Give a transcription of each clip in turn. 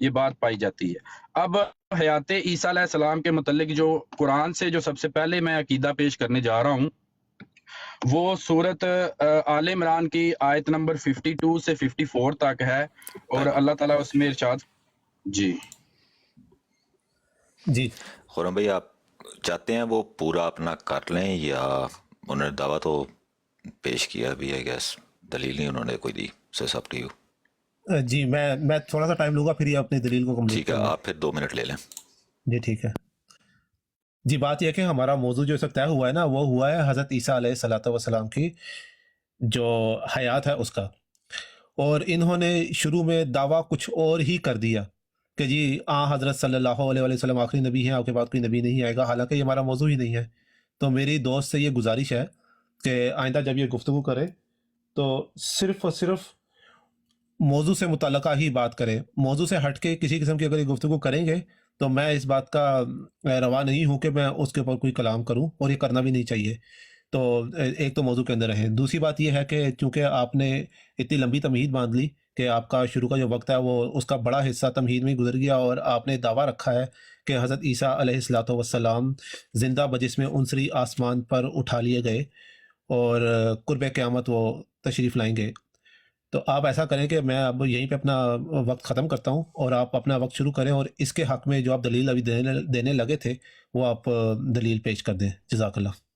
یہ بات پائی جاتی ہے۔ اب حیات عیسیٰ علیہ السلام کے متعلق جو قرآن سے جو سب سے پہلے میں عقیدہ پیش کرنے جا رہا ہوں وہ سورت آل عمران کی آیت نمبر 52 سے 54 تک ہے، اور اللہ تعالیٰ اس میں ارشاد جی جی خورم بھائی آپ چاہتے ہیں وہ پورا اپنا کر لیں، یا انہوں نے دعویٰ تو پیش کیا بھی ہے، گیس دلیل نہیں انہوں نے کوئی دی، سو سب ٹو یو۔ جی میں تھوڑا سا ٹائم لوں گا، پھر یہ اپنی دلیل کو کمپلیٹ ٹھیک ہے، آپ پھر 2 منٹ لے لیں۔ جی ٹھیک ہے جی۔ بات یہ ہے کہ ہمارا موضوع جو اس وقت طے ہوا ہے نا، وہ ہوا ہے حضرت عیسیٰ علیہ السلام کی جو حیات ہے اس کا، اور انہوں نے شروع میں دعویٰ کچھ اور ہی کر دیا کہ جی حضرت صلی اللہ علیہ وسلم آخری نبی ہیں، آپ کے بعد کوئی نبی نہیں آئے گا، حالانکہ یہ ہمارا موضوع ہی نہیں ہے۔ تو میری دوست سے یہ گزارش ہے کہ آئندہ جب یہ گفتگو کرے تو صرف اور صرف موضوع سے متعلقہ ہی بات کرے، موضوع سے ہٹ کے کسی قسم کی اگر یہ گفتگو کریں گے تو میں اس بات کا روا نہیں ہوں کہ میں اس کے اوپر کوئی کلام کروں، اور یہ کرنا بھی نہیں چاہیے۔ تو ایک تو موضوع کے اندر رہیں۔ دوسری بات یہ ہے کہ چونکہ آپ نے اتنی لمبی تمہید باندھ لی کہ آپ کا شروع کا جو وقت ہے وہ اس کا بڑا حصہ تمہید میں گزر گیا، اور آپ نے دعویٰ رکھا ہے کہ حضرت عیسیٰ علیہ السلام زندہ بجسم عنصری آسمان پر اٹھا لیے گئے اور قرب قیامت وہ تشریف لائیں گے۔ تو آپ ایسا کریں کہ میں اب یہیں پہ اپنا وقت ختم کرتا ہوں، اور آپ اپنا وقت شروع کریں، اور اس کے حق میں جو آپ دلیل ابھی دینے لگے تھے وہ آپ دلیل پیش کر دیں۔ جزاک اللہ۔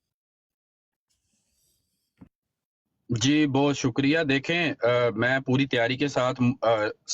جی بہت شکریہ۔ دیکھیں میں پوری تیاری کے ساتھ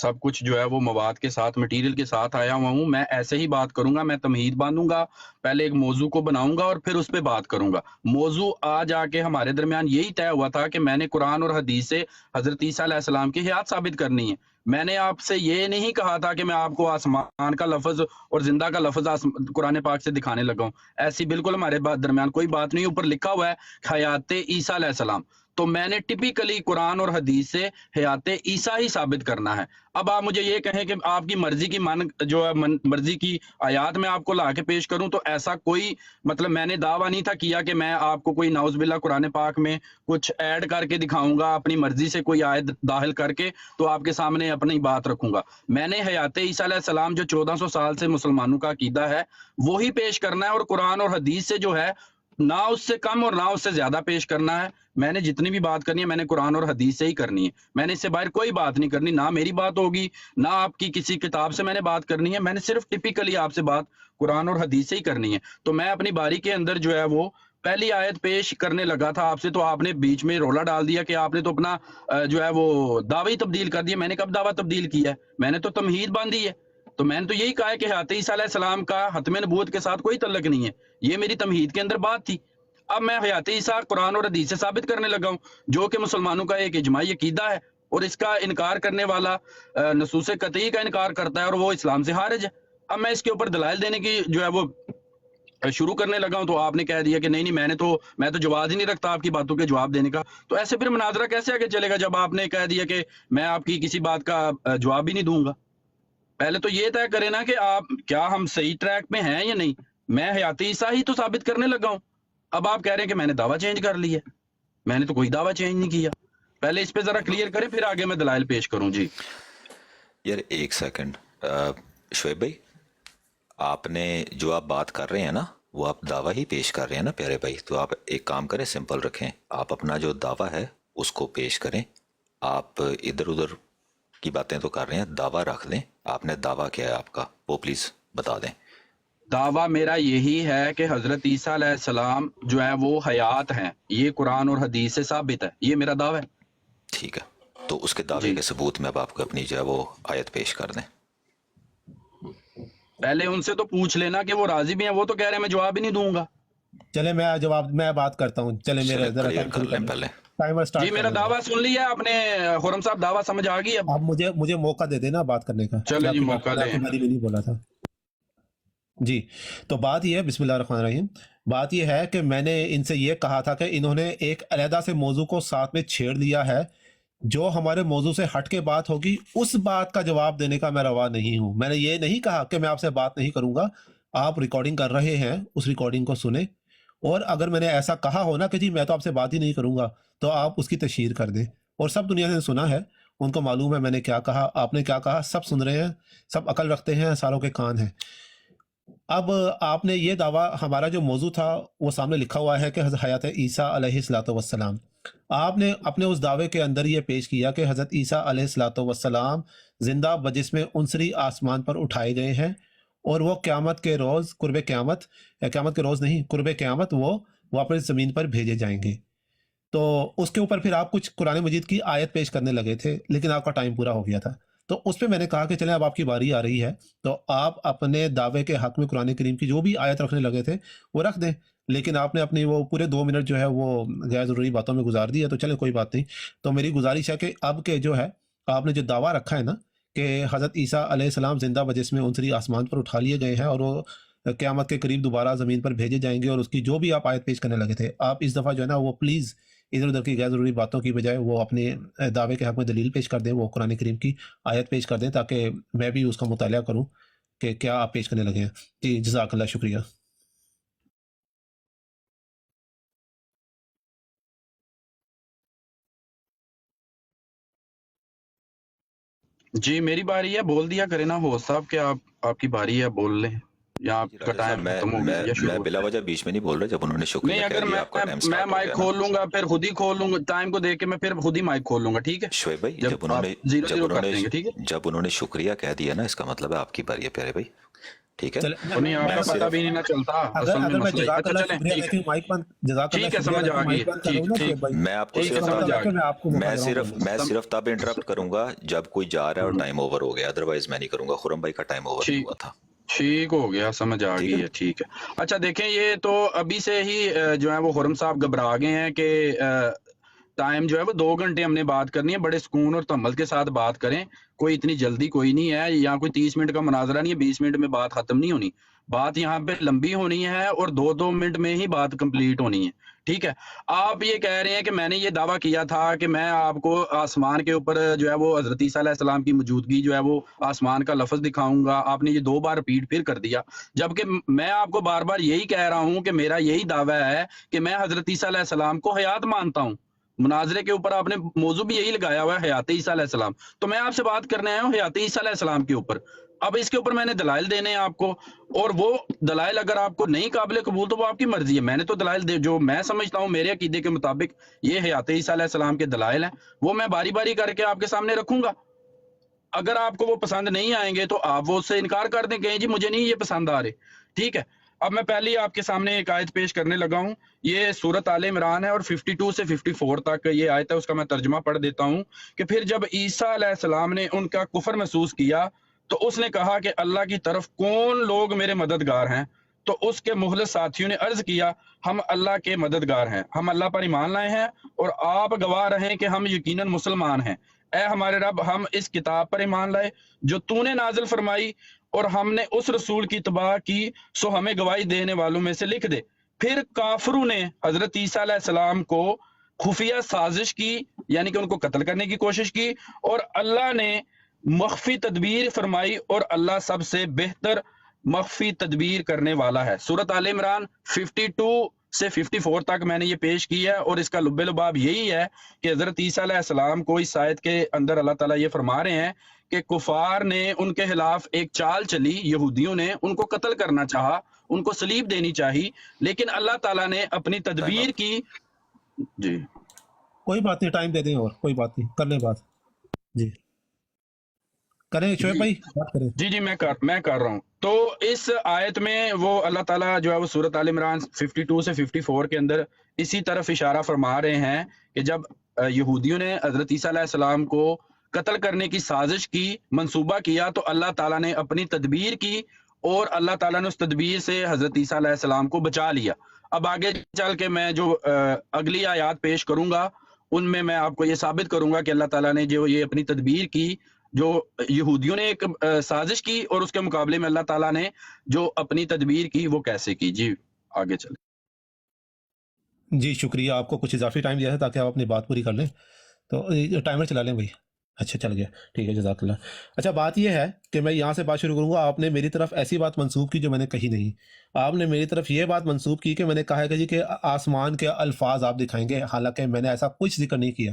سب کچھ جو ہے وہ مواد کے ساتھ مٹیریل کے ساتھ آیا ہوا ہوں۔ میں ایسے ہی بات کروں گا، میں تمہید باندھوں گا، پہلے ایک موضوع کو بناؤں گا اور پھر اس پہ بات کروں گا۔ موضوع آج آ کے ہمارے درمیان یہی طے ہوا تھا کہ میں نے قرآن اور حدیث سے حضرت عیسیٰ علیہ السلام کی حیات ثابت کرنی ہے۔ میں نے آپ سے یہ نہیں کہا تھا کہ میں آپ کو آسمان کا لفظ اور زندہ کا لفظ قرآن پاک سے دکھانے لگا ہوں، ایسی بالکل ہمارے درمیان کوئی بات نہیں۔ اوپر لکھا ہوا ہے حیات عیسیٰ علیہ السلام، تو میں نے ٹپیکلی قرآن اور حدیث سے حیات عیسیٰ ہی ثابت کرنا ہے۔ اب آپ مجھے یہ کہیں کہ آپ کی مرضی کی مرضی کی آیات میں آپ کو لا کے پیش کروں، تو ایسا کوئی مطلب میں نے دعویٰ نہیں تھا کیا کہ میں آپ کو کوئی نعوذ باللہ قرآن پاک میں کچھ ایڈ کر کے دکھاؤں گا اپنی مرضی سے، کوئی آیت داخل کر کے تو آپ کے سامنے اپنی بات رکھوں گا۔ میں نے حیات عیسیٰ علیہ السلام جو 1400 سال سے مسلمانوں کا عقیدہ ہے وہی پیش کرنا ہے، اور قرآن اور حدیث سے جو ہے نہ اس سے کم اور نہ اس سے زیادہ پیش کرنا ہے۔ میں نے جتنی بھی بات کرنی ہے میں نے قرآن اور حدیث سے ہی کرنی ہے، میں نے اس سے باہر کوئی بات نہیں کرنی، نہ میری بات ہوگی نہ آپ کی کسی کتاب سے میں نے بات کرنی ہے، میں نے صرف ٹپیکلی آپ سے بات قرآن اور حدیث سے ہی کرنی ہے۔ تو میں اپنی باری کے اندر جو ہے وہ پہلی آیت پیش کرنے لگا تھا آپ سے، تو آپ نے بیچ میں رولا ڈال دیا کہ آپ نے تو اپنا جو ہے وہ دعوی تبدیل کر دیا۔ میں نے کب دعویٰ تبدیل کیا ہے؟ میں نے تو تمہید باندھی ہے۔ تو میں نے تو یہی کہا ہے کہ حیات عیسیٰ علیہ السلام کا ختم نبوت کے ساتھ کوئی تعلق نہیں ہے، یہ میری تمہید کے اندر بات تھی۔ اب میں حیات عیسیٰ قرآن اور حدیث سے ثابت کرنے لگا ہوں، جو کہ مسلمانوں کا ایک اجماعی عقیدہ ہے، اور اس کا انکار کرنے والا نصوص قطعی کا انکار کرتا ہے اور وہ اسلام سے خارج ہے۔ اب میں اس کے اوپر دلائل دینے کی جو ہے وہ شروع کرنے لگا ہوں، تو آپ نے کہہ دیا کہ نہیں میں تو جواز ہی نہیں رکھتا آپ کی باتوں کے جواب دینے کا۔ تو ایسے پھر مناظرہ کیسے آگے چلے گا جب آپ نے کہہ دیا کہ میں آپ کی کسی بات کا جواب بھی نہیں دوں گا؟ پہلے تو یہ طے کریں نا کہ آپ کیا ہم صحیح ٹریک پہ ہیں یا نہیں۔ میں حیات عیسیٰ ہی تو ثابت کرنے لگا ہوں، اب آپ کہہ رہے ہیں کہ میں نے دعویٰ چینج کر لی ہے۔ میں نے تو کوئی دعویٰ چینج نہیں کیا، پہلے اس پہ ذرا کلیئر کریں پھر آگے میں دلائل پیش کروں۔ جی یار ایک سیکنڈ، شعیب بھائی آپ نے جو آپ بات کر رہے ہیں نا وہ آپ دعویٰ ہی پیش کر رہے ہیں نا پیارے بھائی، تو آپ ایک کام کریں، سمپل رکھیں، آپ اپنا جو دعویٰ ہے اس کو پیش کریں۔ آپ ادھر ادھر کی باتیں تو کر رہے ہیں، دعویٰ رکھ لیں، آپ نے دعویٰ کیا ہے آپ کا وہ پلیز بتا دیں۔ دعویٰ میرا یہی ہے کہ حضرت عیسیٰ علیہ السلام جو ہے وہ حیات ہیں، یہ قرآن اور حدیث سے ثابت ہے، یہ میرا دعویٰ ہے۔ ٹھیک ہے، تو اس کے دعوے کے ثبوت میں اب آپ کو اپنی جو ہے وہ آیت پیش کر دیں۔ پہلے ان سے تو پوچھ لینا کہ وہ راضی بھی ہیں، وہ تو کہہ رہے ہیں میں جواب ہی نہیں دوں گا۔ چلے میں بات کرتا ہوں، چلے میرے ذرا کلیئر کر لیں پہلے۔ Timer start. جی میرا دعویٰ سن لیا آپ نے خرم صاحب، دعویٰ سمجھ آ گئی؟ اب آپ مجھے موقع دے دینا بات کرنے کا۔ چلے جی موقع دیں۔ میں نہیں بولا تھا جی۔ تو بات یہ ہے، بسم اللہ الرحمن الرحیم، بات یہ ہے کہ میں نے ان سے یہ کہا تھا کہ انہوں نے ایک علیحدہ سے موضوع کو ساتھ میں چھیڑ دیا ہے، جو ہمارے موضوع سے ہٹ کے بات ہوگی اس بات کا جواب دینے کا میں روا نہیں ہوں۔ میں نے یہ نہیں کہا کہ میں آپ سے بات نہیں کروں گا، آپ ریکارڈنگ کر رہے ہیں، اس ریکارڈنگ کو سنیں، اور اگر میں نے ایسا کہا ہو نا کہ جی میں تو آپ سے بات ہی نہیں کروں گا، تو آپ اس کی تشہیر کر دیں، اور سب دنیا نے سنا ہے، ان کو معلوم ہے میں نے کیا کہا، آپ نے کیا کہا، سب سن رہے ہیں، سب عقل رکھتے ہیں، ساروں کے کان ہیں۔ اب آپ نے یہ دعویٰ، ہمارا جو موضوع تھا وہ سامنے لکھا ہوا ہے کہ حضرت حیات عیسیٰ علیہ الصلوۃ والسلام، آپ نے اپنے اس دعوے کے اندر یہ پیش کیا کہ حضرت عیسیٰ علیہ الصلوۃ والسلام زندہ بجسم عنصری آسمان پر اٹھائے گئے ہیں، اور وہ قیامت کے روز، قرب قیامت، قیامت کے روز نہیں، قرب قیامت وہ واپس زمین پر بھیجے جائیں گے۔ تو اس کے اوپر پھر آپ کچھ قرآن مجید کی آیت پیش کرنے لگے تھے، لیکن آپ کا ٹائم پورا ہو گیا تھا۔ تو اس پہ میں نے کہا کہ چلیں اب آپ کی باری آ رہی ہے، تو آپ اپنے دعوے کے حق میں قرآن کریم کی جو بھی آیت رکھنے لگے تھے وہ رکھ دیں، لیکن آپ نے اپنی وہ پورے 2 منٹ جو ہے وہ غیر ضروری باتوں میں گزار دی ہے۔ تو چلیں کوئی بات نہیں، تو میری گزارش ہے کہ اب کے جو ہے آپ نے جو دعویٰ رکھا ہے نا کہ حضرت عیسیٰ علیہ السلام زندہ بجسم عنصری آسمان پر اٹھا لیے گئے ہیں اور وہ قیامت کے قریب دوبارہ زمین پر بھیجے جائیں گے، اور اس کی جو بھی آپ آیت پیش کرنے لگے تھے، آپ اس دفعہ جو ہے نا وہ پلیز ادھر ادھر کی غیر ضروری باتوں کی بجائے وہ اپنے دعوے کے حق میں دلیل پیش کر دیں، وہ قرآن کریم کی آیت پیش کر دیں، تاکہ میں بھی اس کا مطالعہ کروں کہ کیا آپ پیش کرنے لگے ہیں۔ جی جزاک اللہ، شکریہ۔ جی میری باری ہے، بول دیا کرے نا ہو صاحب کہ آپ کی باری ہے، بول لیں، یا آپ کا ٹائم ختم ہو گیا یا شروع میں ہو بلا گیا؟ وجہ بیچ میں نہیں بول رہا، جب انہوں نے نہیں، شکریہ اگر کہہ دیا آپ کا ٹائم میں سٹارٹ ہو مائک گیا نا۔ کھول لوں گا، پھر خود ہی کھول لوں گا، ٹائم کو دیکھ کے میں پھر خود ہی مائک کھول لوں گا، ٹھیک ہے؟ شعیب بھائی جب جب انہوں آپ نے 0-0 کر دیں گے، ٹھیک ہے؟ جب انہوں نے شکریہ کہہ دیا نا، اس کا مطلب ہے آپ کی باری ہے پیارے بھائی، ٹھیک ہے؟ تو نہیں، آپ کا پتہ بھی نہیں نہ چلتا اصل میں اگر میں مسئلہ۔ جزاک اچھا اللہ چلیں، شکریہ ٹھیک کہہ کے ہے، مائک بند، جزاک اللہ ٹھیک ہے، شکریہ سمجھ کہہ آ کے گئی مائک ہے، بند کر رہا ہوں نا ٹھیک شعیب بھائی، میں آپ کو ٹھیک ہے، اس کا سمجھ مطلب آ ہے کہ میں گئی۔ آپ کو موقع دے رہا ہوں۔ میں صرف تب انٹرپٹ کروں گا جب کوئی جا رہا ہے اور ٹائم اوور ہو گیا، ادروائز میں نہیں کروں گا۔ خرم بھائی کا ٹائم اوور نہیں ہوا تھا، ٹھیک ہو گیا، سمجھ آ ٹھیک گئی ہے؟ ہے، ٹھیک ہے۔ اچھا دیکھیں، یہ تو ابھی سے ہی جو ہے وہ خرم صاحب گھبرا گئے ہیں کہ ٹائم جو ہے وہ 2 گھنٹے ہم نے بات کرنی ہے، بڑے سکون اور تحمل کے ساتھ بات کریں، کوئی اتنی جلدی کوئی نہیں ہے، یا کوئی 30 منٹ کا مناظرہ نہیں ہے، 20 منٹ میں بات ختم نہیں ہونی، بات یہاں پہ لمبی ہونی ہے اور 2-2 منٹ میں ہی بات کمپلیٹ ہونی ہے، ٹھیک ہے؟ آپ یہ کہہ رہے ہیں کہ میں نے یہ دعویٰ کیا تھا کہ میں آپ کو آسمان کے اوپر جو ہے وہ حضرت عیسیٰ علیہ السلام کی موجودگی جو ہے وہ آسمان کا لفظ دکھاؤں گا، آپ نے یہ 2 بار ریپیٹ پھر کر دیا، جبکہ میں آپ کو بار بار یہی کہہ رہا ہوں کہ میرا یہی دعویٰ ہے کہ میں حضرت عیسیٰ علیہ السلام کو حیات مانتا ہوں۔ مناظرے کے اوپر آپ نے موضوع بھی یہی لگایا ہوا ہے، حیات عیسیٰ علیہ السلام، تو میں آپ سے بات کرنے آیا ہوں حیات عیسیٰ علیہ السلام کے اوپر۔ اب اس کے اوپر میں نے دلائل دینے ہیں آپ کو، اور وہ دلائل اگر آپ کو نہیں قابل قبول تو وہ آپ کی مرضی ہے، میں نے تو دلائل جو میں سمجھتا ہوں میرے عقیدے کے مطابق یہ حیات عیسیٰ علیہ السلام کے دلائل ہیں، وہ میں باری باری کر کے آپ کے سامنے رکھوں گا۔ اگر آپ کو وہ پسند نہیں آئیں گے تو آپ وہ اس سے انکار کر دیں، کہیں جی مجھے نہیں یہ پسند آ رہے، ٹھیک ہے؟ اب میں پہلے ہی آپ کے سامنے ایک آیت پیش کرنے لگا ہوں، یہ سورت آل عمران ہے اور 52 سے 54 تک یہ آیت ہے، اس کا میں ترجمہ پڑھ دیتا ہوں کہ پھر جب عیسیٰ علیہ السلام نے ان کا کفر محسوس کیا تو اس نے کہا کہ اللہ کی طرف کون لوگ میرے مددگار ہیں؟ تو اس کے مخلص ساتھیوں نے عرض کیا، ہم اللہ کے مددگار ہیں، ہم اللہ پر ایمان لائے ہیں اور آپ گواہ رہیں کہ ہم یقیناً مسلمان ہیں۔ اے ہمارے رب، ہم اس کتاب پر ایمان لائے جو تو نے نازل فرمائی اور ہم نے اس رسول کی اتباع کی، سو ہمیں گواہی دینے والوں میں سے لکھ دے۔ پھر کافروں نے حضرت عیسیٰ علیہ السلام کو خفیہ سازش کی، یعنی کہ ان کو قتل کرنے کی کوشش کی، اور اللہ نے مخفی تدبیر فرمائی، اور اللہ سب سے بہتر مخفی تدبیر کرنے والا ہے۔ سورۃ آل عمران 52 سے 54 تک میں نے یہ پیش کی ہے، اور اس کا لب لباب یہی ہے کہ حضرت عیسیٰ علیہ السلام کو اس آیت کے اندر اللہ تعالیٰ یہ فرما رہے ہیں کہ کفار نے ان کے خلاف ایک چال چلی، یہودیوں نے ان کو قتل کرنا چاہا، ان کو صلیب دینی چاہی، لیکن اللہ تعالیٰ نے اپنی تدبیر کی۔ جی کوئی بات نہیں، ٹائم دے دیں، اور کوئی بات نہیں، کر لیں بات۔ جی کریں شعیب بھائی، بات کریں۔ جی میں کر رہا ہوں۔ تو اس آیت میں وہ اللہ تعالیٰ جو ہے وہ سورۃ آل عمران 52 سے 54 کے اندر اسی طرف اشارہ فرما رہے ہیں کہ جب یہودیوں نے حضرت عیسیٰ علیہ السلام کو قتل کرنے کی سازش کی، منصوبہ کیا، تو اللہ تعالیٰ نے اپنی تدبیر کی اور اللہ تعالیٰ نے اس تدبیر سے حضرت عیسیٰ علیہ السلام کو بچا لیا۔ اب آگے چل کے میں جو اگلی آیات پیش کروں گا ان میں آپ کو یہ ثابت کروں گا کہ اللہ تعالیٰ نے جو یہ اپنی تدبیر کی، جو یہودیوں نے ایک سازش کی، اور اس کے مقابلے میں اللہ تعالیٰ نے جو اپنی تدبیر کی وہ کیسے کی۔ جی آگے چلیں۔ جی شکریہ، آپ کو کچھ اضافی ٹائم دیا ہے تاکہ آپ اپنی بات پوری کر لیں، تو ٹائمر چلا لیں بھائی۔ اچھا چل گیا، ٹھیک ہے، جزاک اللہ۔ اچھا بات یہ ہے کہ میں یہاں سے بات شروع کروں گا۔ آپ نے میری طرف ایسی بات منسوب کی جو میں نے کہی نہیں۔ آپ نے میری طرف یہ بات منسوب کی کہ میں نے کہا ہے کہ جی کہ آسمان کے الفاظ آپ دکھائیں گے، حالانکہ میں نے ایسا کچھ ذکر نہیں کیا۔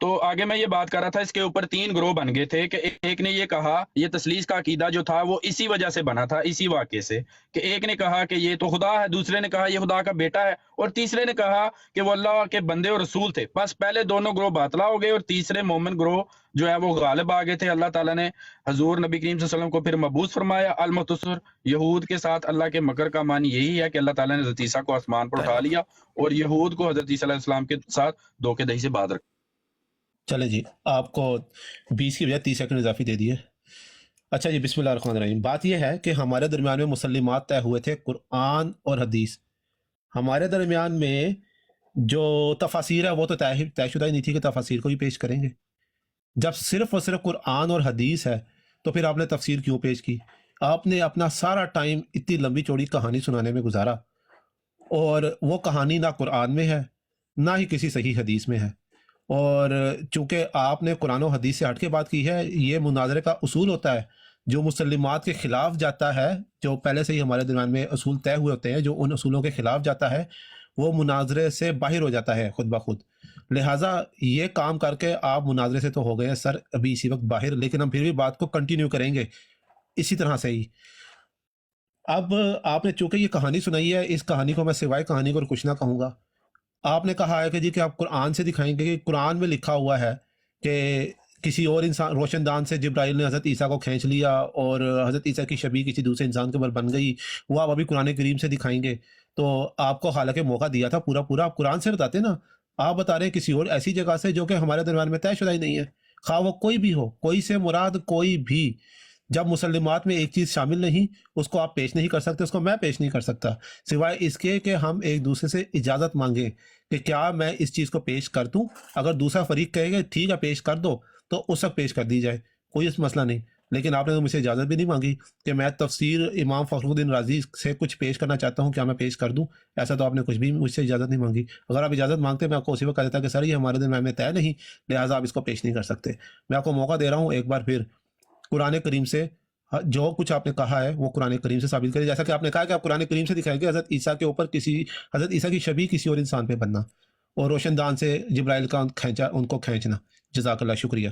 تو آگے میں یہ بات کر رہا تھا، اس کے اوپر 3 گروہ بن گئے تھے کہ ایک نے یہ کہا، یہ تثلیث کا عقیدہ جو تھا وہ اسی وجہ سے بنا تھا، اسی واقعے سے، کہ ایک نے کہا کہ یہ تو خدا ہے، دوسرے نے کہا یہ خدا کا بیٹا ہے، اور تیسرے نے کہا کہ وہ اللہ کے بندے اور رسول تھے. بس پہلے دونوں گروہ باطلا ہو گئے اور تیسرے مومن گروہ جو ہے وہ غالب آ گئے تھے. اللہ تعالیٰ نے حضور نبی کریم صلی اللہ علیہ وسلم کو پھر مبعوث فرمایا. المتصر یہود کے ساتھ اللہ کے مکر کا معنی یہی ہے کہ اللہ تعالیٰ نے حضرت عیسیٰ کو آسمان پر اٹھا لیا اور یہود کو حضرت عیسیٰ علیہ السلام کے ساتھ دھوکے دہی سے باز رکھا. چلے جی، آپ کو 20 کی بجائے 30 سیکنڈ اضافی دے دیے. اچھا جی، بسم اللہ الرحمن الرحیم. بات یہ ہے کہ ہمارے درمیان میں مسلمات طے ہوئے تھے، قرآن اور حدیث. ہمارے درمیان میں جو تفاسیر ہے وہ تو طے شدہ ہی نہیں تھی کہ تفاسیر کو ہی پیش کریں گے. جب صرف اور صرف قرآن اور حدیث ہے تو پھر آپ نے تفسیر کیوں پیش کی؟ آپ نے اپنا سارا ٹائم اتنی لمبی چوڑی کہانی سنانے میں گزارا، اور وہ کہانی نہ قرآن میں ہے نہ ہی کسی صحیح حدیث میں ہے. اور چونکہ آپ نے قرآن و حدیث سے ہٹ کے بات کی ہے، یہ مناظرے کا اصول ہوتا ہے جو مسلمات کے خلاف جاتا ہے، جو پہلے سے ہی ہمارے درمیان میں اصول طے ہوئے ہوتے ہیں، جو ان اصولوں کے خلاف جاتا ہے وہ مناظرے سے باہر ہو جاتا ہے خود بخود. لہٰذا یہ کام کر کے آپ مناظرے سے تو ہو گئے ہیں سر ابھی اسی وقت باہر، لیکن ہم پھر بھی بات کو کنٹینیو کریں گے اسی طرح سے ہی. اب آپ نے چونکہ یہ کہانی سنائی ہے، اس کہانی کو میں سوائے کہانی کو اور کچھ نہ کہوں گا. آپ نے کہا ہے کہ جی کہ آپ قرآن سے دکھائیں گے کہ قرآن میں لکھا ہوا ہے کہ کسی اور انسان روشن دان سے جبرائیل نے حضرت عیسیٰ کو کھینچ لیا اور حضرت عیسیٰ کی شبیہ کسی دوسرے انسان کے اوپر بن گئی، وہ آپ ابھی قرآن کریم سے دکھائیں گے. تو آپ کو حالانکہ موقع دیا تھا پورا آپ قرآن سے بتاتے نا. آپ بتا رہے ہیں کسی اور ایسی جگہ سے جو کہ ہمارے درمیان میں طے شدہ ہی نہیں ہے، خواہ وہ کوئی بھی ہو، کوئی سے مراد کوئی بھی. جب مسلمات میں ایک چیز شامل نہیں، اس کو آپ پیش نہیں کر سکتے، اس کو میں پیش نہیں کر سکتا، سوائے اس کے کہ ہم ایک دوسرے سے اجازت مانگیں کہ کیا میں اس چیز کو پیش کر دوں. اگر دوسرا فریق کہے گا ٹھیک ہے پیش کر دو تو اس وقت پیش کر دی جائے، کوئی اس مسئلہ نہیں. لیکن آپ نے تو مجھ سے اجازت بھی نہیں مانگی کہ میں تفسیر امام فخر الدین رازی سے کچھ پیش کرنا چاہتا ہوں، کیا میں پیش کر دوں؟ ایسا تو آپ نے کچھ بھی مجھ سے اجازت نہیں مانگی. اگر آپ اجازت مانگتے میں آپ کو اسی وقت کہہ دیتا کہ سر یہ ہمارے درمیان میں طے نہیں، لہٰذا آپ اس کو پیش نہیں کر سکتے. میں آپ کو موقع دے رہا ہوں ایک بار پھر قرآن کریم سے جو کچھ آپ نے کہا ہے وہ قرآن کریم سے ثابت کریں. جیسا کہ آپ نے کہا کہ آپ قرآن کریم سے دکھائیں گے حضرت عیسیٰ کے اوپر حضرت عیسیٰ کی شبیہ کسی اور انسان پہ بننا اور روشن دان سے جبرائیل کا ان کو کھینچنا. جزاک اللہ، شکریہ.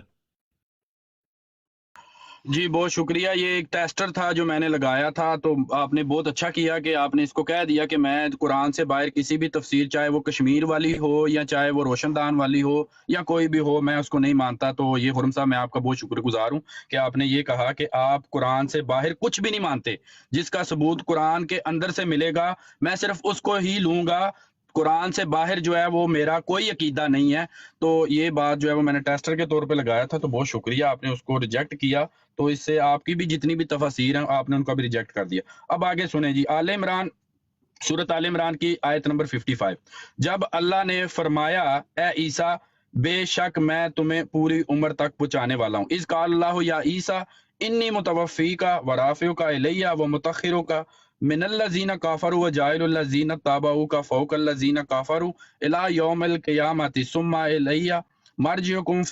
جی بہت شکریہ. یہ ایک ٹیسٹر تھا جو میں نے لگایا تھا، تو آپ نے بہت اچھا کیا کہ آپ نے اس کو کہہ دیا کہ میں قرآن سے باہر کسی بھی تفسیر، چاہے وہ کشمیر والی ہو یا چاہے وہ روشن دان والی ہو یا کوئی بھی ہو، میں اس کو نہیں مانتا. تو یہ خرم صاحب میں آپ کا بہت شکر گزار ہوں کہ آپ نے یہ کہا کہ آپ قرآن سے باہر کچھ بھی نہیں مانتے. جس کا ثبوت قرآن کے اندر سے ملے گا میں صرف اس کو ہی لوں گا، قرآن سے باہر جو ہے وہ میرا کوئی عقیدہ نہیں ہے. تو یہ بات جو ہے وہ میں نے ٹیسٹر کے طور پہ لگایا تھا، تو بہت شکریہ آپ نے اس کو ریجیکٹ کیا. تو اس سے آپ کی بھی جتنی بھی تفاسیر ہیں آپ نے ان کو بھی ریجیکٹ کر دیا. اب آگے سنیں جی، آل عمران، سورۃ آل عمران کی آیت نمبر 55. جب اللہ نے فرمایا اے عیسیٰ بے شک میں تمہیں پوری عمر تک پہنچانے والا ہوں. اذ قال اللہ یا عیسیٰ انی متوفیک ورافعک الیہ ومطہرک من الذین کافروا وجاعل الذین تابعوک فوق الذین کافروا الی یوم القیامۃ ثم الیہ مرجعکم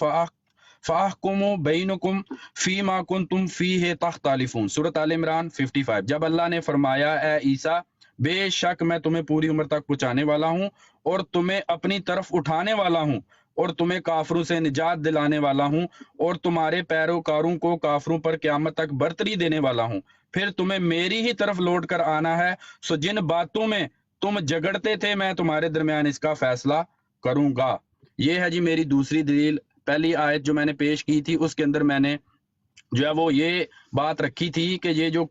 فاحکموا بینکم فیما کنتم فیہ تختلفون. سورۃ آل عمران 55. جب اللہ نے فرمایا اے عیسیٰ بے شک میں تمہیں پوری عمر تک پہنچانے والا ہوں اور تمہیں اپنی طرف اٹھانے والا ہوں اور تمہیں کافروں سے نجات دلانے والا ہوں اور تمہارے پیروکاروں کو کافروں پر قیامت تک برتری دینے والا ہوں، پھر تمہیں میری ہی طرف لوٹ کر آنا ہے. سو جن باتوں میں تم جگڑتے تھے میں تمہارے درمیان اس کا فیصلہ کروں گا. یہ ہے جی میری دوسری دلیل. پہلی آیت جو میں نے پیش کی تھی اس کے اندر میں نے جو ہے وہ یہ بات رکھی تھی کہ یہ جو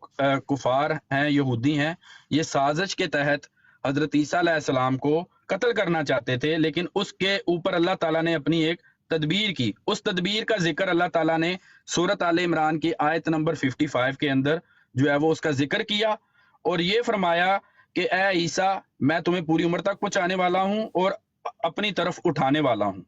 کفار ہیں، یہودی ہیں، یہ سازش کے تحت حضرت عیسیٰ علیہ السلام کو قتل کرنا چاہتے تھے، لیکن اس کے اوپر اللہ تعالیٰ نے اپنی ایک تدبیر کی. اس تدبیر کا ذکر اللہ تعالیٰ نے سورۃ آل عمران کی آیت نمبر 55 کے اندر جو ہے وہ اس کا ذکر کیا اور یہ فرمایا کہ اے عیسیٰ میں تمہیں پوری عمر تک پہنچانے والا ہوں اور اپنی طرف اٹھانے والا ہوں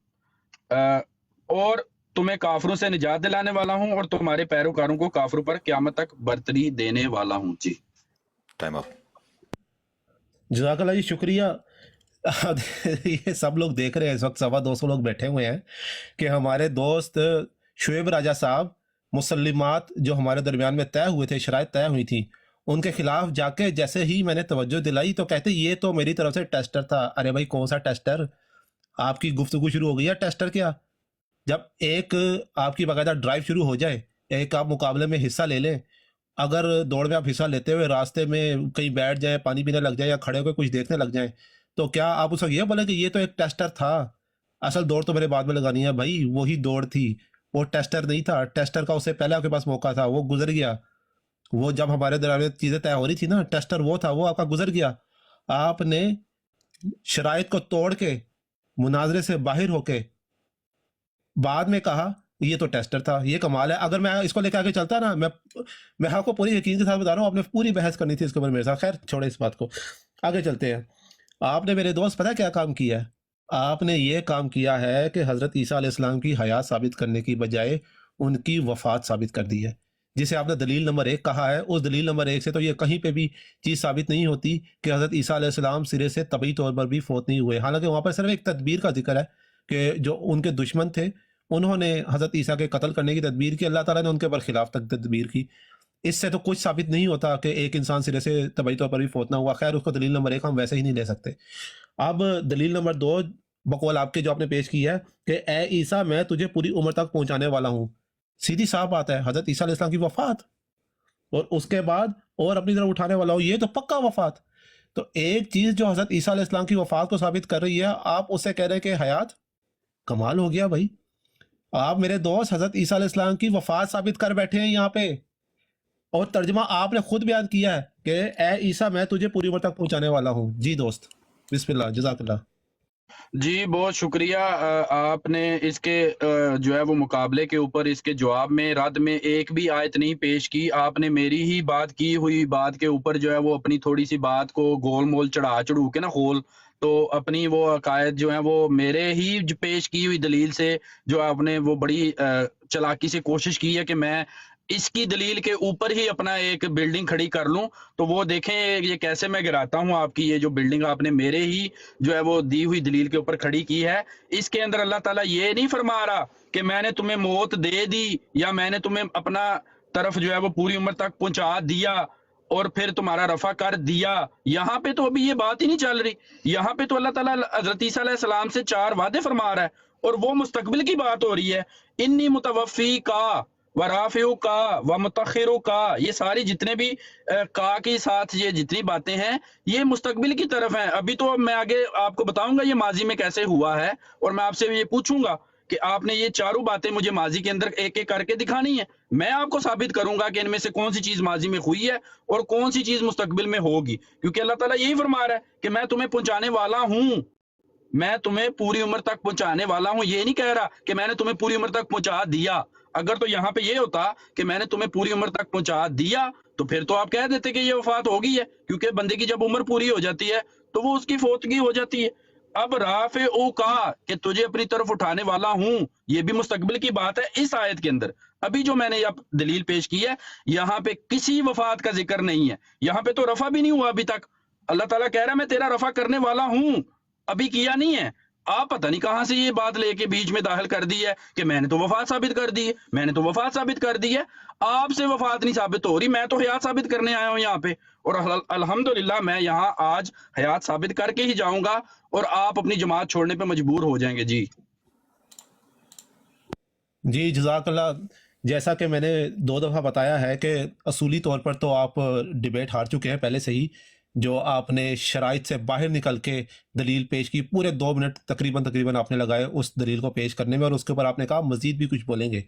اور تمہیں کافروں سے نجات دلانے والا ہوں اور تمہارے پیروکاروں کو کافروں پر قیامت تک برتری دینے والا ہوں. جی ٹائم اپ. جزاک اللہ جی، شکریہ. یہ سب لوگ دیکھ رہے ہیں اس وقت، 250 لوگ بیٹھے ہوئے ہیں کہ ہمارے دوست شعیب راجہ صاحب مسلمات جو ہمارے درمیان میں طے ہوئے تھے، شرائط طے ہوئی تھیں، ان کے خلاف جا کے جیسے ہی میں نے توجہ دلائی تو کہتے یہ تو میری طرف سے ٹیسٹر تھا. ارے بھائی کون سا ٹیسٹر؟ آپ کی گفتگو شروع ہو گئی ہے ٹیسٹر کیا؟ جب ایک آپ کی باقاعدہ ڈرائیو شروع ہو جائے، ایک آپ مقابلے میں حصہ لے لیں، اگر دوڑ میں آپ حصہ لیتے ہوئے راستے میں کہیں بیٹھ جائیں، پانی پینے لگ جائیں یا کھڑے ہو کے کچھ دیکھنے لگ جائیں، تو کیا آپ اس وقت یہ بولیں کہ یہ تو ایک ٹیسٹر تھا، اصل دوڑ تو میرے بعد میں لگانی ہے؟ بھائی وہی دوڑ تھی، وہ ٹیسٹر نہیں تھا. ٹیسٹر کا اس سے پہلے آپ کے پاس موقع تھا، وہ گزر گیا. وہ جب ہمارے درمیان چیزیں طے ہو رہی تھی نا، ٹیسٹر وہ تھا، وہ آپ کا گزر گیا. آپ نے شرائط کو توڑ کے مناظرے سے باہر ہو کے بعد میں کہا یہ تو ٹیسٹر تھا. یہ کمال ہے. اگر میں اس کو لے کے آگے چلتا نا، میں آپ کو پوری یقین کے ساتھ بتا رہا ہوں، آپ نے پوری بحث کرنی تھی اس کے اوپر میرے ساتھ. خیر چھوڑے اس بات کو، آگے چلتے ہیں. آپ نے میرے دوست پتہ کیا کام کیا ہے؟ آپ نے یہ کام کیا ہے کہ حضرت عیسیٰ علیہ السلام کی حیات ثابت کرنے کی بجائے ان کی وفات ثابت کر دی ہے، جسے آپ نے دلیل نمبر 1 کہا ہے. اس دلیل نمبر 1 سے تو یہ کہیں پہ بھی چیز ثابت نہیں ہوتی کہ حضرت عیسیٰ علیہ السلام سرے سے طبعی طور پر بھی فوت نہیں ہوئے. حالانکہ وہاں پر صرف ایک تدبیر کا ذکر ہے کہ جو ان کے دشمن تھے انہوں نے حضرت عیسیٰ کے قتل کرنے کی تدبیر کی، اللہ تعالیٰ نے ان کے برخلاف تک تدبیر کی. اس سے تو کچھ ثابت نہیں ہوتا کہ ایک انسان سرے سے طبعی طور پر بھی فوت نہ ہوا. خیر اس کو دلیل نمبر 1 ہم ویسے ہی نہیں لے سکتے. اب دلیل نمبر 2 بقول آپ کے جو آپ نے پیش کی ہے کہ اے عیسیٰ میں تجھے پوری عمر تک پہنچانے والا ہوں. سیدھی صاف بات ہے، حضرت عیسیٰ علیہ السلام کی وفات اور اس کے بعد اور اپنی طرف اٹھانے والا ہوں، یہ تو پکا وفات. تو ایک چیز جو حضرت عیسیٰ علیہ السلام کی وفات کو ثابت کر رہی ہے، آپ اسے کہہ رہے ہیں کہ حیات. کمال ہو گیا بھائی. آپ میرے دوست حضرت عیسیٰ علیہ السلام کی وفات ثابت کر بیٹھے ہیں یہاں پہ، اور ترجمہ آپ نے خود بیان کیا ہے کہ اے عیسیٰ میں تجھے پوری عمر تک پہنچانے والا ہوں. جی دوست بسم اللہ، جزاک اللہ. جی بہت شکریہ. آپ نے اس کے جو ہے وہ مقابلے کے اوپر اس کے جواب میں رد میں ایک بھی آیت نہیں پیش کی. آپ نے میری ہی بات کی ہوئی بات کے اوپر جو ہے وہ اپنی تھوڑی سی بات کو گول مول چڑھو کے نا خول، تو اپنی وہ عقائد جو ہیں وہ میرے ہی پیش کی ہوئی دلیل سے جو آپ نے وہ بڑی چلاکی سے کوشش کی ہے کہ میں اس کی دلیل کے اوپر ہی اپنا ایک بلڈنگ کھڑی کر لوں. تو وہ دیکھیں یہ کیسے میں گراتا ہوں آپ کی یہ جو بلڈنگ آپ نے میرے ہی جو ہے وہ دی ہوئی دلیل کے اوپر کھڑی کی ہے. اس کے اندر اللہ تعالیٰ یہ نہیں فرما رہا کہ میں نے تمہیں موت دے دی یا میں نے تمہیں اپنا طرف جو ہے وہ پوری عمر تک پہنچا دیا اور پھر تمہارا رفع کر دیا. یہاں پہ تو ابھی یہ بات ہی نہیں چل رہی. یہاں پہ تو اللہ تعالیٰ حضرت عیسیٰ علیہ السلام سے 4 وعدے فرما رہا ہے اور وہ مستقبل کی بات ہو رہی ہے. انی متوفی کا ورافعو کا ومتخرو کا، یہ ساری جتنے بھی کا کے ساتھ یہ جتنی باتیں ہیں یہ مستقبل کی طرف ہیں. ابھی تو میں آگے آپ کو بتاؤں گا یہ ماضی میں کیسے ہوا ہے، اور میں آپ سے یہ پوچھوں گا کہ آپ نے یہ چاروں باتیں مجھے ماضی کے اندر ایک ایک کر کے دکھانی ہے. میں آپ کو ثابت کروں گا کہ ان میں سے کون سی چیز ماضی میں ہوئی ہے اور کون سی چیز مستقبل میں ہوگی، کیونکہ اللہ تعالیٰ یہی فرما رہا ہے کہ میں تمہیں پہنچانے والا ہوں، میں تمہیں پوری عمر تک پہنچانے والا ہوں. یہ نہیں کہہ رہا کہ میں نے تمہیں پوری عمر تک پہنچا دیا. اگر تو یہاں پہ یہ ہوتا کہ میں نے تمہیں پوری عمر تک پہنچا دیا تو پھر تو آپ کہہ دیتے کہ یہ وفات ہو گئی ہے، کیونکہ بندے کی جب عمر پوری ہو جاتی ہے تو وہ اس کی فوتگی ہو جاتی ہے. اب رافعو کا کہ تجھے اپنی طرف اٹھانے والا ہوں، یہ بھی مستقبل کی بات ہے. اس آیت کے اندر ابھی جو میں نے دلیل پیش کی ہے یہاں پہ کسی وفات کا ذکر نہیں ہے. یہاں پہ تو رفع بھی نہیں ہوا ابھی تک. اللہ تعالیٰ کہہ رہا ہے میں تیرا رفع کرنے والا ہوں، ابھی کیا نہیں ہے. آپ پتہ نہیں کہاں سے یہ بات لے کے بیچ میں داخل کر دی ہے کہ میں نے تو وفات ثابت کر دی ہے، میں نے تو وفات ثابت کر دی ہے. آپ سے وفات نہیں ثابت ہو رہی، میں تو حیات ثابت کرنے آیا ہوں یہاں پہ، اور الحمدللہ میں یہاں آج حیات ثابت کر کے ہی جاؤں گا اور آپ اپنی جماعت چھوڑنے پہ مجبور ہو جائیں گے. جی جزاک اللہ. جیسا کہ میں نے 2 دفعہ بتایا ہے کہ اصولی طور پر تو آپ ڈیبیٹ ہار چکے ہیں پہلے سے ہی. جو آپ نے شرائط سے باہر نکل کے دلیل پیش کی، پورے 2 منٹ تقریباً آپ نے لگائے اس دلیل کو پیش کرنے میں، اور اس کے اوپر آپ نے کہا مزید بھی کچھ بولیں گے،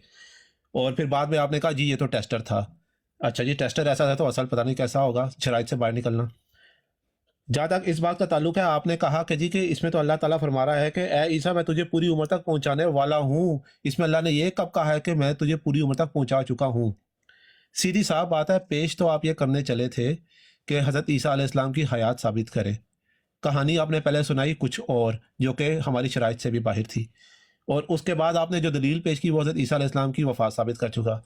اور پھر بعد میں آپ نے کہا جی یہ تو ٹیسٹر تھا. اچھا جی ٹیسٹر ایسا تھا تو اصل پتہ نہیں کیسا ہوگا شرائط سے باہر نکلنا. جہاں تک اس بات کا تعلق ہے، آپ نے کہا کہ جی کہ اس میں تو اللہ تعالیٰ فرما رہا ہے کہ اے عیسیٰ میں تجھے پوری عمر تک پہنچانے والا ہوں. اس میں اللہ نے یہ کب کہا ہے کہ میں تجھے پوری عمر تک پہنچا چکا ہوں؟ سیدھی صاحب بات ہے. پیش تو آپ یہ کرنے چلے تھے کہ حضرت عیسیٰ علیہ السلام کی حیات ثابت کرے. کہانی آپ نے پہلے سنائی کچھ اور جو کہ ہماری شرائط سے بھی باہر تھی، اور اس کے بعد آپ نے جو دلیل پیش کی وہ حضرت عیسیٰ علیہ السلام کی وفات ثابت کر چکا.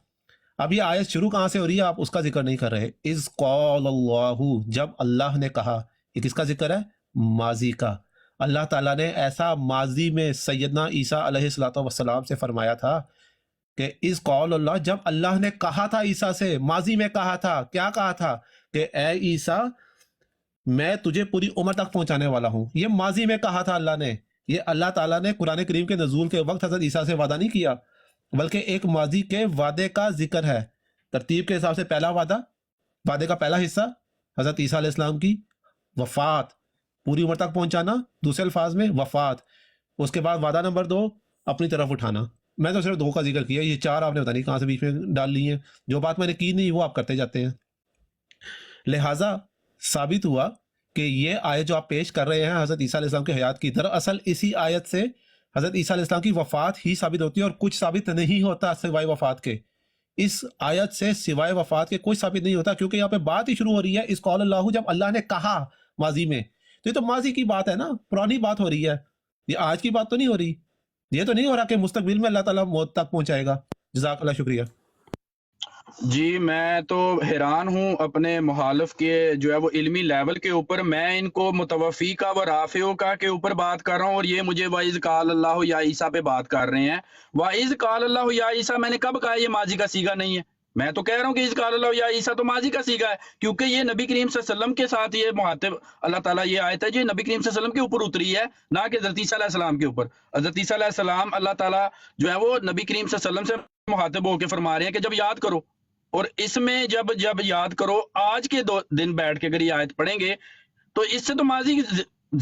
اب یہ آیت شروع کہاں سے ہو رہی ہے؟ آپ اس کا ذکر نہیں کر رہے. اذ قال اللہ، جب اللہ نے کہا. یہ کس کا ذکر ہے؟ ماضی کا. اللہ تعالیٰ نے ایسا ماضی میں سیدنا عیسیٰ علیہ السلام سے فرمایا تھا کہ اذ قال اللہ، جب اللہ نے کہا تھا عیسیٰ سے، ماضی میں کہا تھا. کیا کہا تھا؟ کہ اے عیسیٰ میں تجھے پوری عمر تک پہنچانے والا ہوں. یہ ماضی میں کہا تھا اللہ نے. یہ اللہ تعالیٰ نے قرآن کریم کے نزول کے وقت حضرت عیسیٰ سے وعدہ نہیں کیا، بلکہ ایک ماضی کے وعدے کا ذکر ہے۔ ترتیب کے حساب سے پہلا وعدے کا پہلا حصہ حضرت عیسیٰ علیہ السلام کی وفات، پوری عمر تک پہنچانا، دوسرے الفاظ میں وفات۔ اس کے بعد وعدہ نمبر 2 اپنی طرف اٹھانا۔ میں تو صرف 2 کا ذکر کیا، یہ 4 آپ نے پتہ نہیں کہاں سے بیچ میں ڈال لی ہیں، جو بات میں نے کی نہیں وہ آپ کرتے جاتے ہیں۔ لہٰذا ثابت ہوا کہ یہ آیت جو آپ پیش کر رہے ہیں حضرت عیسیٰ علیہ السلام کی حیات کی، دراصل اسی آیت سے حضرت عیسیٰ علیہ السلام کی وفات ہی ثابت ہوتی ہے، اور کچھ ثابت نہیں ہوتا سوائے وفات کے۔ اس آیت سے سوائے وفات کے کچھ ثابت نہیں ہوتا، کیونکہ یہاں پہ بات ہی شروع ہو رہی ہے اس قول اللہ، جب اللہ نے کہا ماضی میں، تو یہ تو ماضی کی بات ہے نا، پرانی بات ہو رہی ہے، یہ آج کی بات تو نہیں ہو رہی، یہ تو نہیں ہو رہا کہ مستقبل میں اللہ تعالیٰ موت تک پہنچائے گا۔ جزاک اللہ، شکریہ۔ جی میں تو حیران ہوں اپنے مخالف کے جو ہے وہ علمی لیول کے اوپر، میں ان کو متوفی کا و رافعو کا کے اوپر بات کر رہا ہوں، اور یہ مجھے وَإِذْ قَالَ اللَّهُ يَا عیسیٰ پہ بات کر رہے ہیں۔ وَإِذْ قَالَ اللَّهُ يَا عیسیٰ میں نے کب کہا یہ ماضی کا صیغہ نہیں ہے؟ میں تو کہہ رہا ہوں کہ اِذْ قَالَ اللَّهُ يَا عیسیٰ تو ماضی کا صیغہ ہے، کیونکہ یہ نبی کریم صلی اللہ علیہ وسلم کے ساتھ یہ مخاطب اللہ تعالیٰ، یہ آیت ہے جو نبی کریم صلی اللہ علیہ وسلم کے اوپر اتری ہے، نہ کہ حضرت عیسیٰ علیہ السلام کے اوپر۔ حضرت عیسیٰ علیہ السلام اللہ تعالیٰ جو ہے وہ نبی کریم صلی اللہ علیہ وسلم سے مخاطب ہو کے فرما رہے ہیں کہ جب یاد کرو، اور اس میں جب یاد کرو آج کے دن بیٹھ کے اگر یہ آیت پڑھیں گے تو اس سے تو ماضی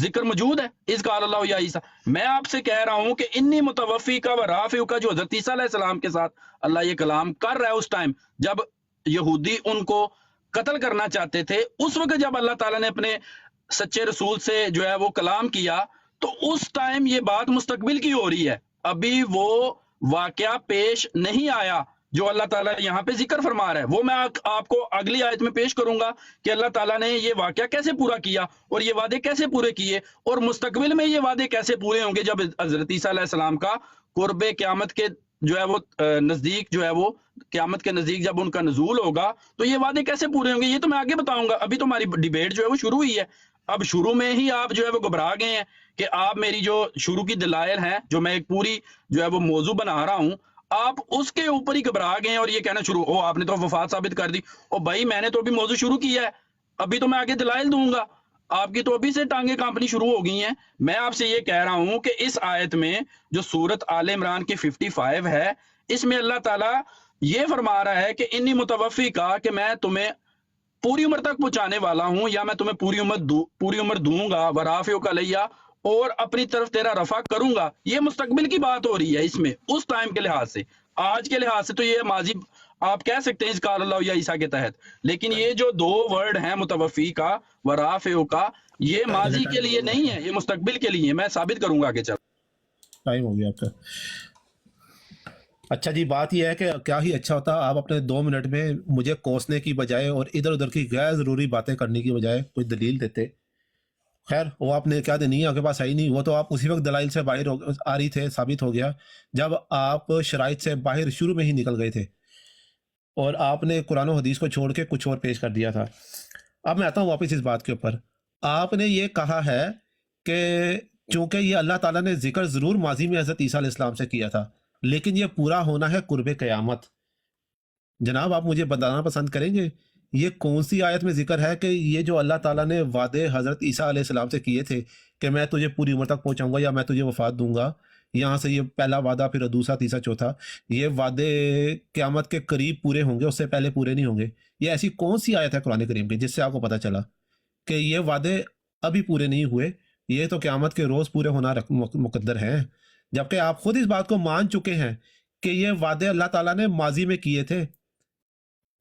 ذکر موجود ہے۔ اذ قال اللہ یا عیسیٰ، میں آپ سے کہہ رہا ہوں کہ انی متوفی کا و رافع کا جو حضرت عیسیٰ علیہ السلام کے ساتھ اللہ یہ کلام کر رہا ہے، اس ٹائم جب یہودی ان کو قتل کرنا چاہتے تھے، اس وقت جب اللہ تعالیٰ نے اپنے سچے رسول سے جو ہے وہ کلام کیا، تو اس ٹائم یہ بات مستقبل کی ہو رہی ہے، ابھی وہ واقعہ پیش نہیں آیا جو اللہ تعالیٰ یہاں پہ ذکر فرما رہا ہے۔ وہ میں آپ کو اگلی آیت میں پیش کروں گا کہ اللہ تعالیٰ نے یہ واقعہ کیسے پورا کیا اور یہ وعدے کیسے پورے کیے، اور مستقبل میں یہ وعدے کیسے پورے ہوں گے جب حضرت عیسیٰ علیہ السلام کا قرب قیامت کے جو ہے وہ نزدیک جو ہے وہ قیامت کے نزدیک جب ان کا نزول ہوگا تو یہ وعدے کیسے پورے ہوں گے، یہ تو میں آگے بتاؤں گا۔ ابھی تو ہماری ڈیبیٹ جو ہے وہ شروع ہوئی ہے، اب شروع میں ہی آپ جو ہے وہ گھبرا گئے ہیں کہ آپ میری جو شروع کی دلائل ہیں جو میں ایک پوری جو ہے وہ موضوع بنا رہا ہوں، آپ اس کے اوپر ہی گھبرا گئے ہیں اور یہ کہنا شروع آپ نے تو وفات ثابت کر دی۔ اور بھائی میں نے تو ابھی موضوع شروع کیا ہے، ابھی تو میں آگے دلائل دوں گا، آپ کی تو ابھی سے ٹانگیں کانپنی شروع ہو گئی ہیں۔ میں آپ سے یہ کہہ رہا ہوں کہ اس آیت میں جو سورت آل عمران کی 55 ہے، اس میں اللہ تعالیٰ یہ فرما رہا ہے کہ انی متوفی کا، کہ میں تمہیں پوری عمر تک پہنچانے والا ہوں، یا میں تمہیں پوری عمر دوں گا، ورافعک علیہ، اور اپنی طرف تیرا رفع کروں گا۔ یہ مستقبل کی بات ہو رہی ہے اس میں، اس ٹائم کے لحاظ سے۔ آج کے لحاظ سے تو یہ ماضی آپ کہہ سکتے ہیں اس قال اللہ یا عیسیٰ کے تحت، لیکن یہ جو 2 ورڈ ہیں متوفی کا ورافع کا، یہ ماضی کے لیے نہیں ہے، یہ مستقبل کے لیے۔ میں ثابت کروں گا آگے چل۔ ٹائم ہو گیا آپ کا۔ اچھا جی، بات یہ ہے کہ کیا ہی اچھا ہوتا آپ اپنے 2 منٹ میں مجھے کوسنے کی بجائے اور ادھر ادھر کی غیر ضروری باتیں کرنے کی بجائے کوئی دلیل دیتے۔ خیر وہ آپ نے کیا دینی ہے، آپ کے پاس آئی نہیں، وہ تو آپ اسی وقت دلائل سے باہر آ رہی تھے، ثابت ہو گیا جب آپ شرائط سے باہر شروع میں ہی نکل گئے تھے اور آپ نے قرآن و حدیث کو چھوڑ کے کچھ اور پیش کر دیا تھا۔ اب میں آتا ہوں واپس اس بات کے اوپر۔ آپ نے یہ کہا ہے کہ چونکہ یہ اللہ تعالیٰ نے ذکر ضرور ماضی میں حضرت عیسیٰ علیہ السلام سے کیا تھا، لیکن یہ پورا ہونا ہے قرب قیامت۔ جناب آپ مجھے بتانا پسند کریں گے یہ کون سی آیت میں ذکر ہے کہ یہ جو اللہ تعالیٰ نے وعدے حضرت عیسیٰ علیہ السلام سے کیے تھے کہ میں تجھے پوری عمر تک پہنچاؤں گا یا میں تجھے وفات دوں گا، یہاں سے یہ پہلا وعدہ، پھر دوسرا، تیسرا، چوتھا، یہ وعدے قیامت کے قریب پورے ہوں گے، اس سے پہلے پورے نہیں ہوں گے؟ یہ ایسی کون سی آیت ہے قرآن کریم کی جس سے آپ کو پتہ چلا کہ یہ وعدے ابھی پورے نہیں ہوئے، یہ تو قیامت کے روز پورے ہونا مقدر ہیں، جبکہ آپ خود اس بات کو مان چکے ہیں کہ یہ وعدے اللہ تعالیٰ نے ماضی میں کیے تھے،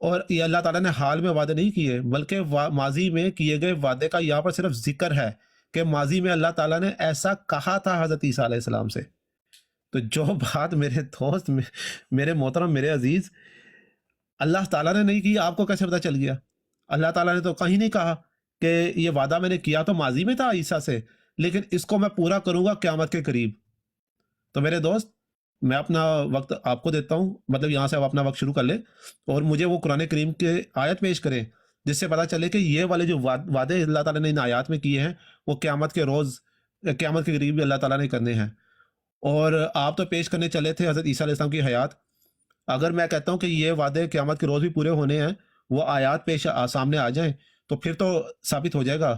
اور یہ اللہ تعالیٰ نے حال میں وعدے نہیں کیے، بلکہ ماضی میں کیے گئے وعدے کا یہاں پر صرف ذکر ہے کہ ماضی میں اللہ تعالیٰ نے ایسا کہا تھا حضرت عیسیٰ علیہ السلام سے۔ تو جو بات میرے دوست، میرے محترم، میرے عزیز، اللہ تعالیٰ نے نہیں کی، آپ کو کیسے پتہ چل گیا؟ اللہ تعالیٰ نے تو کہیں نہیں کہا کہ یہ وعدہ میں نے کیا تو ماضی میں تھا عیسیٰ سے، لیکن اس کو میں پورا کروں گا قیامت کے قریب۔ تو میرے دوست میں اپنا وقت آپ کو دیتا ہوں، مطلب یہاں سے آپ اپنا وقت شروع کر لیں اور مجھے وہ قرآن کریم کے آیت پیش کریں جس سے پتہ چلے کہ یہ والے جو وعدے اللہ تعالیٰ نے ان آیات میں کیے ہیں وہ قیامت کے روز، قیامت کے قریب بھی اللہ تعالیٰ نے کرنے ہیں۔ اور آپ تو پیش کرنے چلے تھے حضرت عیسیٰ علیہ السلام کی حیات۔ اگر میں کہتا ہوں کہ یہ وعدے قیامت کے روز بھی پورے ہونے ہیں، وہ آیات پیش سامنے آ جائیں تو پھر تو ثابت ہو جائے گا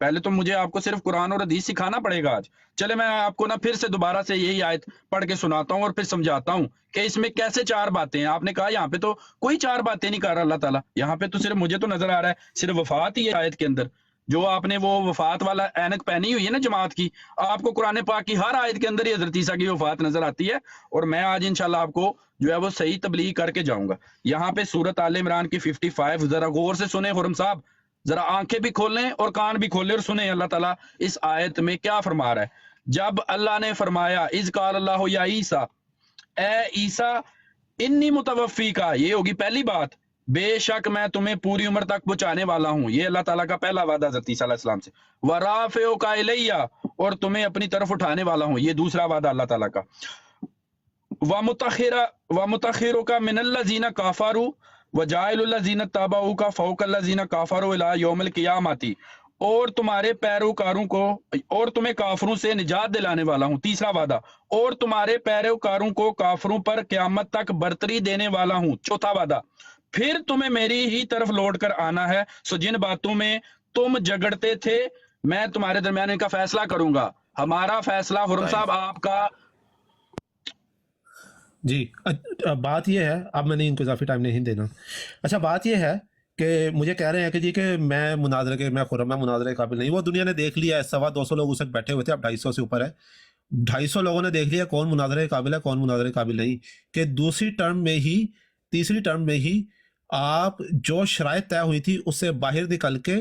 پہلے تو مجھے آپ کو صرف قرآن اور حدیث سکھانا پڑے گا آج. چلے میں آپ کو نا پھر سے دوبارہ سے یہی آیت پڑھ کے سناتا ہوں اور پھر سمجھاتا ہوں کہ اس میں کیسے 4 باتیں ہیں. آپ نے کہا یہاں پہ تو کوئی 4 باتیں نہیں کر رہا اللہ تعالیٰ, یہاں پہ تو صرف مجھے تو نظر آ رہا ہے صرف وفات ہی ہے آیت کے اندر. جو آپ نے وہ وفات والا اینک پہنی ہوئی ہے نا جماعت کی, آپ کو قرآن پاک کی ہر آیت کے اندر ہی حضرت عیسیٰ کی وفات نظر آتی ہے. اور میں آج انشاءاللہ آپ کو جو ہے وہ صحیح تبلیغ کر کے جاؤں گا. یہاں پہ سورت آل عمران کی 55 ذرا غور سے سنیں خرم صاحب, ذرا آنکھیں بھی کھولیں اور کان بھی کھولیں اور سنیں اللہ تعالیٰ اس آیت میں کیا فرما رہا ہے. جب اللہ نے فرمایا اذ قال اللہ یا عیسیٰ, اے عیسیٰ انی متوفی کا, یہ ہوگی پہلی بات, بے شک میں تمہیں پوری عمر تک پہنچانے والا ہوں. یہ اللہ تعالیٰ کا پہلا وعدہ حضرت عیسیٰ علیہ السلام سے. ورافعک الیہ, اور تمہیں اپنی طرف اٹھانے والا ہوں. یہ دوسرا وعدہ اللہ تعالیٰ کا. ومطہرک من الذین کفروا وجاعل الذین اتبعوک فوق الذین کفروا الی یوم القیامۃ, اور تمہارے پیروکاروں کو, اور تمہیں کافروں سے نجات دلانے والا ہوں. تیسرا وعدہ, اور تمہارے پیروکاروں کو کافروں پر قیامت تک برتری دینے والا ہوں. چوتھا وعدہ, پھر تمہیں میری ہی طرف لوٹ کر آنا ہے. سو جن باتوں میں تم جھگڑتے تھے میں تمہارے درمیان ان کا فیصلہ کروں گا. ہمارا فیصلہ حرم صاحب آپ کا. جی بات یہ ہے, اب میں نے ان کو اضافی ٹائم نہیں دینا. اچھا بات یہ ہے کہ مجھے کہہ رہے ہیں کہ جی کہ میں مناظرے کے, میں خرم, میں مناظرے کے قابل نہیں. وہ دنیا نے دیکھ لیا ہے, 250 لوگ اس وقت بیٹھے ہوئے تھے, اب 250 سے اوپر ہے. 250 لوگوں نے دیکھ لیا کون مناظرے کے قابل ہے کون مناظرے کے قابل نہیں. کہ دوسری ٹرم میں ہی, تیسری ٹرم میں ہی آپ جو شرائط طے ہوئی تھی اس سے باہر نکل کے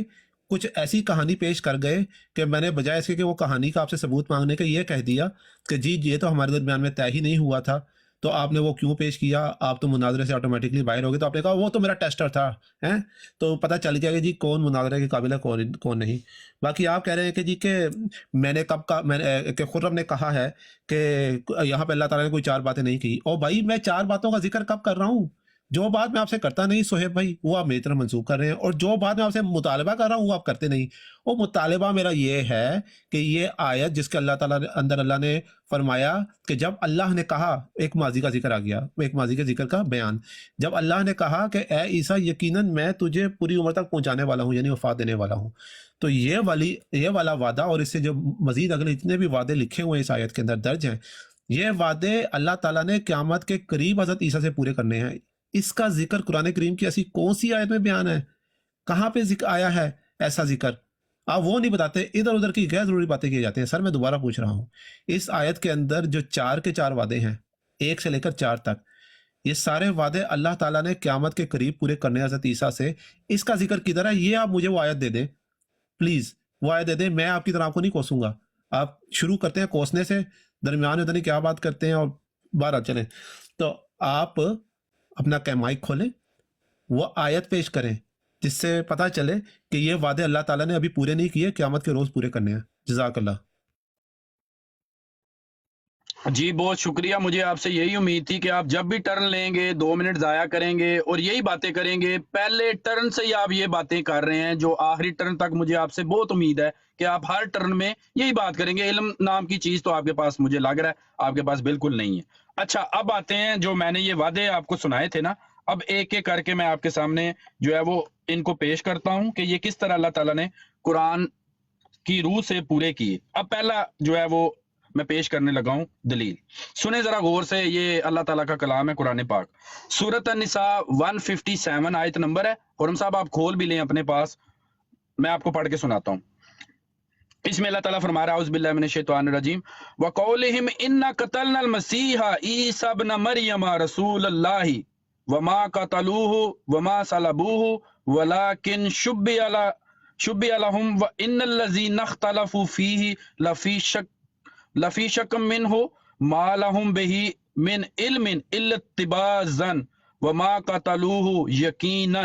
کچھ ایسی کہانی پیش کر گئے کہ میں نے بجائے اس کے کہ وہ کہانی کا آپ سے ثبوت مانگنے کا یہ کہہ دیا کہ جی یہ تو ہمارے درمیان میں طے ہی نہیں ہوا تھا, تو آپ نے وہ کیوں پیش کیا, آپ تو مناظرے سے آٹومیٹکلی باہر ہو گئے. تو آپ نے کہا وہ تو میرا ٹیسٹر تھا, تو پتہ چل گیا کہ جی کون مناظرے کے قابل ہے کون نہیں. باقی آپ کہہ رہے ہیں کہ جی کہ میں نے کب کا, میں نے کہ خرم نے کہا ہے کہ یہاں پہ اللہ تعالیٰ نے کوئی 4 باتیں نہیں کی. او بھائی میں 4 باتوں کا ذکر کب کر رہا ہوں؟ جو بات میں آپ سے کرتا نہیں سہیب بھائی وہ آپ میری طرف منسوخ کر رہے ہیں, اور جو بات میں آپ سے مطالبہ کر رہا ہوں وہ آپ کرتے نہیں. وہ مطالبہ میرا یہ ہے کہ یہ آیت جس کے اللہ تعالیٰ اندر اللہ نے فرمایا کہ جب اللہ نے کہا, ایک ماضی کا ذکر آ گیا, ایک ماضی کے ذکر کا بیان, جب اللہ نے کہا کہ اے عیسیٰ یقیناً میں تجھے پوری عمر تک پہنچانے والا ہوں, یعنی وفات دینے والا ہوں. تو یہ والا وعدہ اور اس سے جو مزید اگلے جتنے بھی وعدے لکھے ہوئے اس آیت کے اندر درج ہیں, یہ وعدے اللہ تعالیٰ نے قیامت کے قریب حضرت عیسیٰ سے پورے کرنے ہیں. اس کا ذکر قرآن کریم کی ایسی کون سی آیت میں بیان ہے, کہاں پہ ذکر آیا ہے ایسا ذکر؟ آپ وہ نہیں بتاتے, ادھر ادھر کی غیر ضروری باتیں کی جاتی ہیں. سر میں دوبارہ پوچھ رہا ہوں, اس آیت کے اندر جو 4 کے 4 وعدے ہیں, 1 سے لے کر 4 تک, یہ سارے وعدے اللہ تعالیٰ نے قیامت کے قریب پورے کرنے حضرت عیسیٰ سے. اس کا ذکر کدھر ہے؟ یہ آپ مجھے وہ آیت دے دیں پلیز, وہ آیت دے دیں. میں آپ کی طرح آپ کو نہیں کوسوں گا. آپ شروع کرتے ہیں کوسنے سے, درمیان میں کیا بات کرتے ہیں اور باہر چلیں. تو آپ اپنا مائک کھولیں, وہ آیت پیش کریں جس سے پتہ چلے کہ یہ وعدے اللہ تعالیٰ نے ابھی پورے نہیں کیے, قیامت کے روز پورے کرنے ہیں. جزاک اللہ. جی بہت شکریہ. مجھے آپ سے یہی امید تھی کہ آپ جب بھی ٹرن لیں گے 2 منٹ ضائع کریں گے اور یہی باتیں کریں گے. پہلے ٹرن سے ہی آپ یہ باتیں کر رہے ہیں, جو آخری ٹرن تک مجھے آپ سے بہت امید ہے کہ آپ ہر ٹرن میں یہی بات کریں گے. علم نام کی چیز تو آپ کے پاس مجھے لگ رہا ہے آپ کے پاس بالکل نہیں ہے. اچھا اب آتے ہیں, جو میں نے یہ وعدے آپ کو سنائے تھے نا, اب ایک ایک کر کے میں آپ کے سامنے جو ہے وہ ان کو پیش کرتا ہوں کہ یہ کس طرح اللہ تعالیٰ نے قرآن کی روح سے پورے کیے. اب پہلا جو ہے وہ میں پیش کرنے لگا ہوں دلیل. سنیں ذرا غور سے, یہ اللہ تعالیٰ کا کلام ہے قرآن پاک. سورۃ النساء 157 آیت نمبر ہے. حرم صاحب آپ کھول بھی لیں اپنے پاس, میں آپ کو پڑھ کے سناتا ہوں. اس میں اللہ تعالیٰ فرما رہا ہے اعوذ باللہ من الشیطان الرجیم وقولہم انا قتلنا المسیح عیسی ابن مریم رسول اللہ وما قتلوہ وما صلبوہ ولکن شبہ لہم وان الذین اختلفوا فیہ لفی شک منہ ما لہم بہ من علم الا اتباع الظن وما قتلوہ یقینا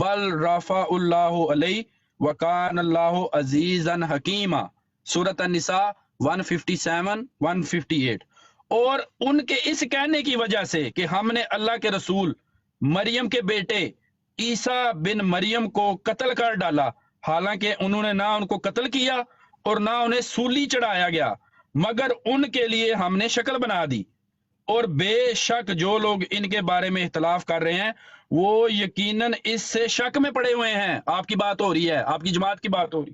بل رفع اللہ علیہ وَقَانَ اللَّهُ عَزِيزًا حَكِيمًا. سورۃ النساء 157 158. اور ان کے اس کہنے کی وجہ سے کہ ہم نے اللہ کے رسول مریم کے بیٹے عیسیٰ بن مریم کو قتل کر ڈالا, حالانکہ انہوں نے نہ ان کو قتل کیا اور نہ انہیں سولی چڑھایا گیا, مگر ان کے لیے ہم نے شکل بنا دی. اور بے شک جو لوگ ان کے بارے میں اختلاف کر رہے ہیں وہ یقیناً اس سے شک میں پڑے ہوئے ہیں. آپ کی بات ہو رہی ہے, آپ کی جماعت کی بات ہو رہی.